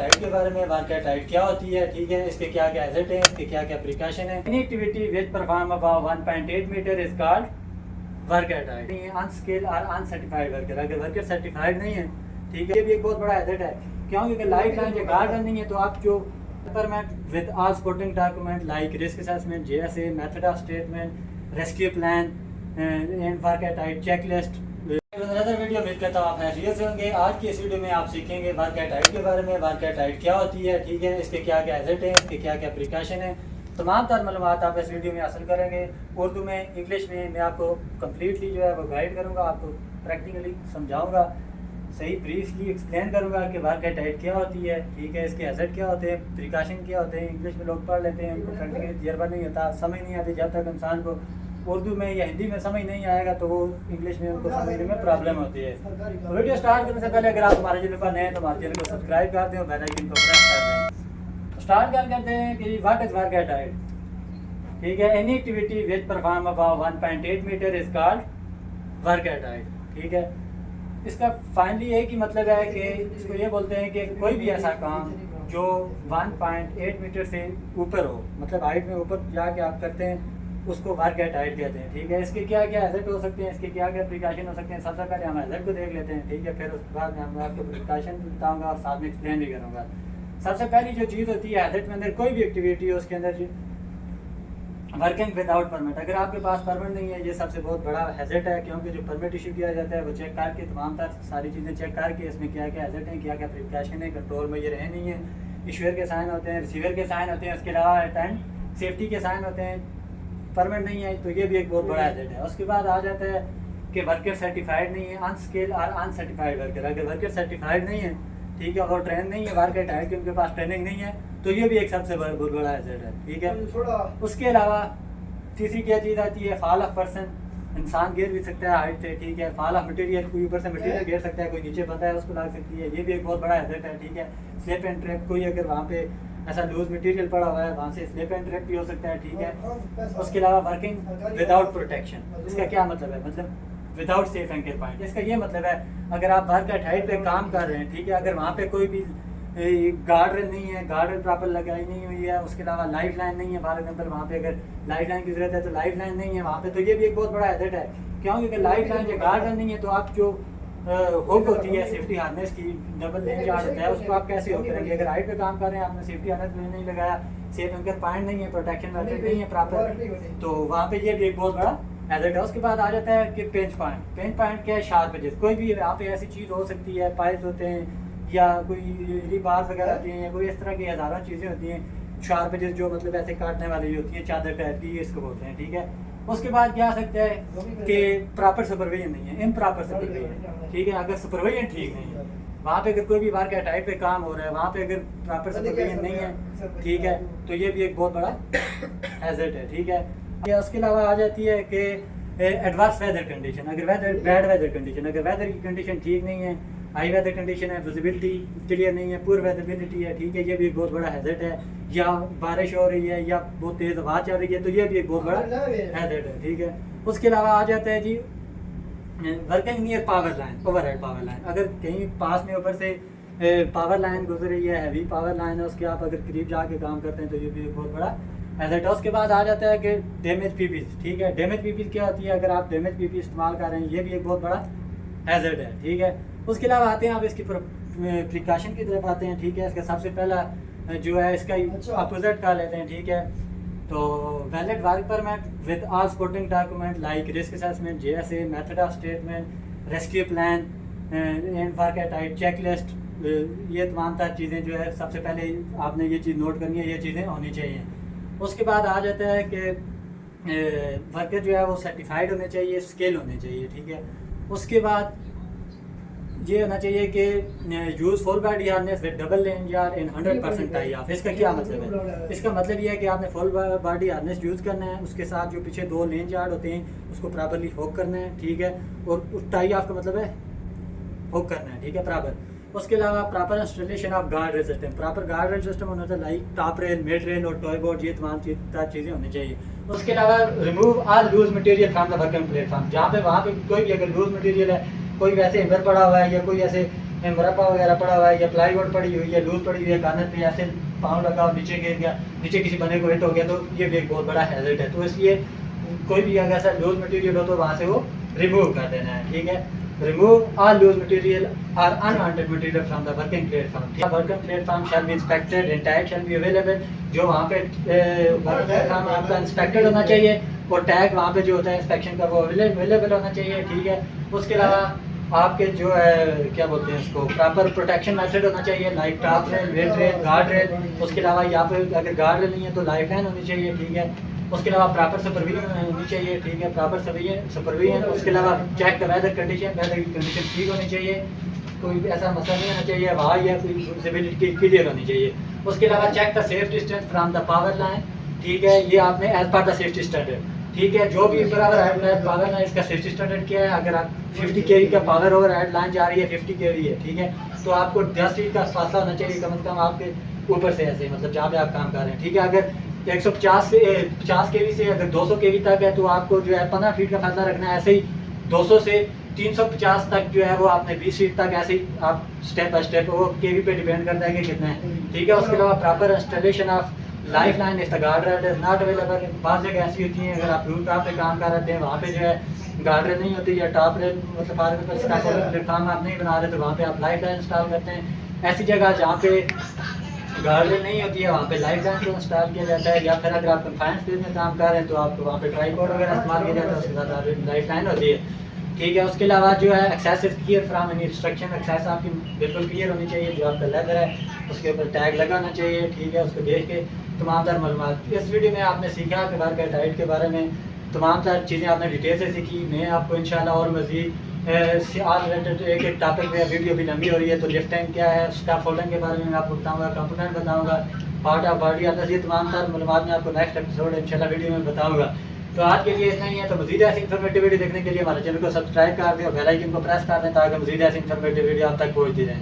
Tight के बारे में। वर्क टाइट क्या होती है, ठीक है, इसके क्या क्या एजेट हैं, इसके क्या क्या प्रिकॉशन है। Any activity which perform above 1.8 metre is called work tight. Unskilled और अनसर्टिफाइड वर्कर, अगर वर्कर सर्टिफाइड नहीं है, ठीक है, ये भी एक बहुत बड़ा एजेट है। क्योंकि लाइफ लाइन जो गार्ड नहीं है, तो आप जो with all supporting document like risk assessment, JSA, method of statement, rescue plan and work tight checklist. Another video उम्मीद करता हूँ आप खैरियत से होंगे। आज की इस वीडियो में आप सीखेंगे वर्क टाइट के बारे में। वर्क टाइट क्या होती है, ठीक है, इसके क्या क्या एजेट हैं, इसके क्या क्या प्रिकॉशन है, तमाम तर मालूमात आप इस वीडियो में हासिल करेंगे। उर्दू में, इंग्लिश में मैं आपको कम्प्लीटली जो है वो गाइड करूँगा, आपको प्रैक्टिकली समझाऊँगा, सही ब्रीफली एक्सप्लेन करूँगा कि वर्क टाइट क्या होती है, ठीक है, इसके एजेट क्या होते हैं, प्रिकॉशन क्या होते हैं। इंग्लिश में लोग पढ़ लेते हैं, उनको प्रैक्टिकली तजर्बा नहीं होता, समझ नहीं आती। जब तक इंसान को उर्दू में या हिंदी में समझ नहीं आएगा तो वो इंग्लिश में उनको समझने में प्रॉब्लम होती है। तो वीडियो स्टार्ट करने से पहले अगर आप हमारे चैनल पर नए हैं तो हमारे चैनल को सब्सक्राइब कर दें और बेल आइकन को प्रेस कर दें। तो स्टार्ट करते हैं कि व्हाट इज वर्क टाइट, ठीक है। Any activity which perform above 1.8 metre is called work tight, ठीक है। इसका फाइनली एक ही मतलब है कि इसको ये बोलते हैं कि कोई भी ऐसा काम जो 1.8 मीटर से ऊपर हो, मतलब हाइट में ऊपर जाके आप करते हैं, उसको वर्क टाइट कहते हैं, ठीक है। इसके क्या क्या एजेट हो सकते हैं, इसके क्या क्या प्रिकॉशन हो सकते हैं। सबसे पहले हम एजेट को देख लेते हैं, ठीक है, फिर उसके बाद मैं आपको प्रिकॉशन बताऊँगा और साथ में एक्सप्लेन भी करूँगा। सबसे पहली जो चीज़ होती है एजेट में अंदर कोई भी एक्टिविटी हो, उसके अंदर वर्किंग विदाउट परमिट। अगर आपके पास परमिट नहीं है, ये सबसे बहुत बड़ा एजेट है, क्योंकि जो परमिट इशू किया जाता है वो चेक करके, तमाम तर सारी चीज़ें चेक करके इसमें क्या क्या एजेट हैं, क्या क्या प्रिकॉशन है, कंट्रोल में ये रहे नहीं है। इशूअर के साइन होते हैं, रिसीवर के साइन होते हैं, उसके अलावा एटेंड सेफ्टी के साइन होते हैं। परमिट नहीं है तो ये भी एक बहुत बड़ा एजेट है। उसके बाद आ जाता है कि वर्कर सर्टिफाइड नहीं है, अनस्किल्ड और अनसर्टिफाइड वर्कर। अगर वर्कर सर्टिफाइड नहीं है, ठीक है, और ट्रेन नहीं है, वर्कर टाइट कि उनके पास ट्रेनिंग नहीं है, तो ये भी एक सबसे बहुत बड़ा एजेट है, ठीक है। उसके अलावा तीसरी क्या चीज़ आती है, फॉल ऑफ पर्सन। इंसान गिर भी सकता है हाइट से, ठीक है। फॉल ऑफ मटेरियल, कोई ऊपर से मटेरियल गिर सकता है, कोई नीचे बंदा है उसको लग सकती है, ये भी एक बहुत बड़ा एजेट है, ठीक है। स्लिप एंड ट्रैप, कोई अगर वहाँ पे ऐसा लूज मटेरियल पड़ा हुआ है, वहाँ से स्लिप एंड ट्रैप भी हो सकता है, ठीक है। उसके अलावा वर्किंग विदाउट प्रोटेक्शन, इसका क्या मतलब है, मतलब विदाउट सेफ एंकर पॉइंट। इसका ये मतलब है अगर आप वर्क हाइट पे काम कर रहे हैं, ठीक है, अगर वहाँ पे कोई भी गार्ड रेल नहीं है, गार्ड रेल प्रॉपर लगाई नहीं हुई है, उसके अलावा लाइफ लाइन नहीं है, फॉर एग्जाम्पल वहाँ पे अगर लाइफ लाइन की जरूरत है तो लाइफ लाइन नहीं है वहाँ पे, तो ये भी एक बहुत बड़ा एजेट है। क्योंकि अगर लाइफ लाइन या गार्ड रेल नहीं है तो आप जो हुक होती है सेफ्टी हार्नेस की, डबल लेन चार्ज होता है, उसको आप कैसे हुक करेंगे। अगर हाइट पे काम कर रहे हैं, आपने सेफ्टी हार्नेस नहीं लगाया, सेफ एंकर पॉइंट नहीं है, प्रोटेक्शन मेथड नहीं है प्रॉपर, तो वहाँ पे ये भी एक बहुत बड़ा एजेट है। उसके बाद आ जाता है कि पेंच पॉइंट। पेंच पॉइंट क्या है, शार्प एजेस। कोई भी यहाँ पे ऐसी चीज़ हो सकती है, पाइल्स होते हैं या कोई रिबार्स वगैरह होती हैं, या कोई इस तरह की हज़ारों चीज़ें होती हैं, शार्प एजेस जो मतलब ऐसे काटने वाली होती है, चादर टाइप की, इसको बोलते हैं, ठीक है। उसके बाद क्या आ सकता है कि प्रॉपर सुपरविजन नहीं है, इम्प्रॉपर सुपरविजन, ठीक है। अगर सुपरविजन ठीक नहीं है, वहाँ पे अगर कोई भी वर्क टाइप पे काम हो रहा है, वहाँ पे अगर प्रॉपर सुपरविजन नहीं है, ठीक है, तो ये भी एक बहुत बड़ा एजेट है, ठीक है। या उसके अलावा आ जाती है कि एडवर्स वेदर कंडीशन। अगर बैड वेदर कंडीशन, अगर वेदर की कंडीशन ठीक नहीं है, हाई वेदर कंडीशन है, विजिबिलिटी क्लियर नहीं है, पुअर वेदरबिलिटी है, ठीक है, ये भी एक बहुत बड़ा हैजर्ड है। या बारिश हो रही है या बहुत तेज़ हवा चल रही है, तो ये भी एक बहुत बड़ा हैजर्ड है, ठीक है। उसके अलावा आ जाता है जी working near power line, overhead power line. अगर कहीं पास में ऊपर से पावर लाइन गुजर रही है, हैवी पावर लाइन है, उसके आप अगर करीब जाके काम करते हैं तो ये भी एक बहुत बड़ा हैजर्ड है। उसके बाद आ जाता है कि डैमेज पीपीज, ठीक है। डैमेज पीपीज क्या होती है, अगर आप डैमेज पीपी इस्तेमाल कर रहे हैं, ये भी एक बहुत बड़ा हैजर्ड है, ठीक है। उसके अलावा आते हैं आप इसकी प्रिकॉशन की तरफ आते हैं, ठीक है। इसका सबसे पहला जो है इसका अपोजिट कर लेते हैं, ठीक है। तो valid work permit with all supporting document like risk assessment, JSA, method of statement, rescue plan and work tight checklist, ये तमाम तर चीज़ें जो है सबसे पहले आपने ये चीज़ नोट करनी है, ये चीज़ें होनी चाहिए। उसके बाद आ जाता है कि वर्कर जो है वो सर्टिफाइड होने चाहिए, स्किल होने चाहिए, ठीक है। उसके बाद ये होना चाहिए कि use full body harness with double lane yard in 100% tie of. इसका क्या मतलब है, इसका मतलब ये है कि आपने फुल बॉडी हार्नेस यूज़ करना है, उसके साथ जो पीछे 2 लेन यार्ड होते हैं उसको प्रॉपरली हुक करना है, ठीक है। और उस टाई ऑफ का मतलब है हुक करना है, ठीक है, प्रॉपर। उसके अलावा proper installation of guard rail system, proper guard rail system होना चाहिए, like top rail, mid rail और टॉय बोर्ड, ये तमाम चीज़ें होनी चाहिए। उसके अलावा remove all loose material from the working platform. जहाँ पे वहाँ पे कोई भी अगर लूज मटेरियल है, कोई वैसे अंदर पड़ा हुआ है या कोई ऐसे में मुरब्बा वगैरह पड़ा हुआ है या प्लाईवुड पड़ी हुई है, लूज पड़ी हुई है, कानर पे ऐसे पाँव लगा और नीचे गिर गया, नीचे किसी बंदे को हिट हो गया, तो ये भी एक बहुत बड़ा हैजर्ड है। तो इसलिए कोई भी अगर ऐसा लूज मटेरियल हो तो वहाँ से वो रिमूव कर देना है, ठीक है। रिमूव ऑल लूज मटेरियल और unwanted material from the working platform. Working platform shall be inspected and tag shall be available. जो वहाँ पे वर्किंग प्लेटफॉर्म आपका इंस्पेक्टेड होना चाहिए और टैग वहाँ पे जो होता है इंस्पेक्शन का वो अवेलेबल होना चाहिए, ठीक है। उसके अलावा आपके जो है क्या बोलते हैं इसको, प्रॉपर प्रोटेक्शन मेथड होना चाहिए, like top rail, wet rail, guard rail. उसके अलावा यहाँ पे अगर गार्ड रेल नहीं है तो लाइफ लाइन होनी चाहिए, ठीक है। उसके अलावा प्रॉपर सुपरविजन होनी चाहिए, ठीक है, प्रॉपर सुपरविजन। उसके अलावा check the weather condition, weather की कंडीशन ठीक होनी चाहिए, कोई ऐसा मसला नहीं होना चाहिए, हवा या कोई विजिबिलिटी क्लियर होनी चाहिए। उसके अलावा check the safe distance from the power line, ठीक है, ये आपने as per the safety standard, ठीक है। जो भी बराबर पावर लाइन इसका सेफ्टी स्टैंडर्ड क्या है, अगर आप 50 kV का पावर ओवर हेड लाइन जा रही है, 50 kV है, ठीक है, तो आपको 10 फीट का फासला होना चाहिए कम से कम आपके ऊपर से, ऐसे मतलब जहाँ पे आप काम कर रहे हैं, ठीक है। अगर 150 से 50 kV से अगर 200 kV तक है तो आपको जो है 15 फीट का फासला रखना है। ऐसे ही 200 से 350 तक जो है वो आपने 20 फीट तक ऐसे ही आप स्टेप बाय स्टेप, वो केवी पे डिपेंड करता है कि कितना है, ठीक है। उसके अलावा proper installation of life line if the guard rail is not available. बाज़ जगह ऐसी होती हैं, अगर आप रूट टॉप पे काम कर रहे हैं वहाँ पे जो है गार्ड रेल नहीं होती या टॉप रेल मतलब प्लेटफॉर्म आप नहीं बना रहे तो वहाँ पे आप लाइफ लाइन इंस्टॉल करते हैं। ऐसी जगह जहाँ पे गार्ड रेल नहीं होती है वहाँ पे लाइफ लाइन को इंस्टॉल किया जाता है, या फिर अगर आप कन्फाइंड स्पेस में काम कर रहे हैं तो आपको वहाँ पे ट्राईपोड वगैरह इस्तेमाल किया जाता है, उसके साथ लाइफ लाइन होती है, ठीक है। उसके अलावा जो है access is clear from any instruction, access आपकी बिल्कुल क्लियर होनी चाहिए, जो आपका लेदर है उसके ऊपर टैग लगाना चाहिए, ठीक है। उसको देख के तमाम तर मालूमात इस वीडियो में आपने सीखा कि वर्क एट हाइट के बारे में तमाम तर चीज़ें आपने डिटेल से सीखी। मैं आपको इंशाल्लाह और मज़ीद ऑल रिलेटेड एक एक टॉपिक में, वीडियो भी लंबी हो रही है तो लिफ्टिंग क्या है, स्टाफ फोल्डिंग के बारे में मैं आपको बताऊँगा, कंपोनेंट बताऊँगा, पार्ट ऑफ बॉडी अदर्स, ये तमाम तर मालूमात मैं आपको नेक्स्ट एपिसोड इंशाल्लाह वीडियो में बताऊँगा। तो आज के लिए इतना ही है। तो मज़ीद ऐसी इन्फॉर्मेटिव वीडियो देखने के लिए हमारे चैनल को सब्सक्राइब कर दें और बेल आइकन को प्रेस कर दें ताकि मज़ीद ऐसी इन्फॉर्मेटिव वीडियो आप तक पहुँचती रहें।